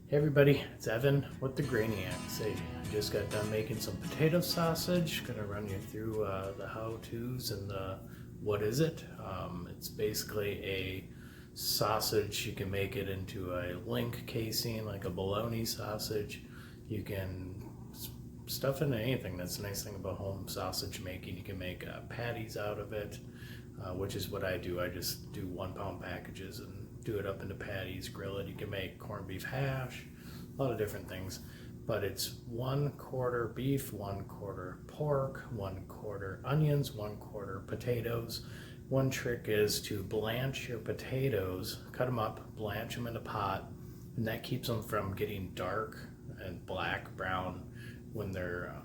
Hey everybody, it's Evan with the Grainiacs. Hey, I just got done making some potato sausage. Gonna run you through the how-tos and the what is it. It's basically a sausage. You can make it into a link casing, like a bologna sausage. You can stuff into anything. That's the nice thing about home sausage making. You can make patties out of it, which is what I do. I just do 1 pound packages and do it up into patties, grill it. You can make corned beef hash, a lot of different things, but it's 1/4 beef, 1/4 pork, 1/4 onions, 1/4 potatoes. One trick is to blanch your potatoes, cut them up, blanch them in a pot, and that keeps them from getting dark and black, brown when they're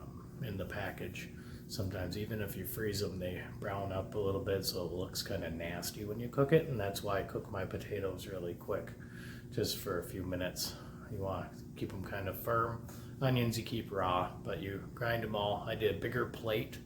in the package. Sometimes even if you freeze them, they brown up a little bit, so it looks kind of nasty when you cook it, and that's why I cook my potatoes really quick, just for a few minutes. You want to keep them kind of firm. Onions you keep raw, but you grind them all. I did a bigger plate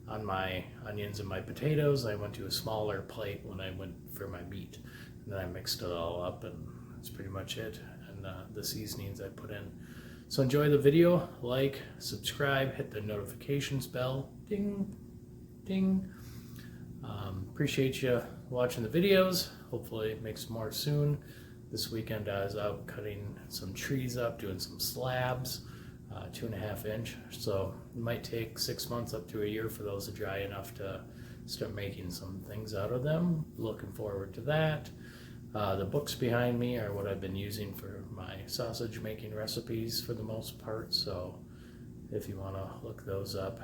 on my onions and my potatoes. I went to a smaller plate when I went for my meat, and then I mixed it all up, and that's pretty much it. And the seasonings I put in. So enjoy the video, like, subscribe, hit the notifications bell, ding, ding. Appreciate you watching the videos. Hopefully make some more soon. This weekend I was out cutting some trees up, doing some slabs, 2.5 inch. So it might take 6 months up to a year for those to dry enough to start making some things out of them. Looking forward to that. The books behind me are what I've been using for my sausage making recipes for the most part, so if you want to look those up.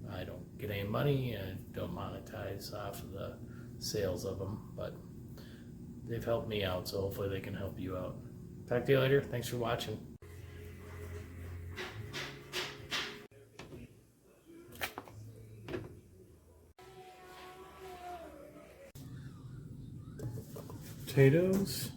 I don't get any money and don't monetize off of the sales of them, but they've helped me out, so hopefully they can help you out. Talk to you later. Thanks for watching. Potatoes.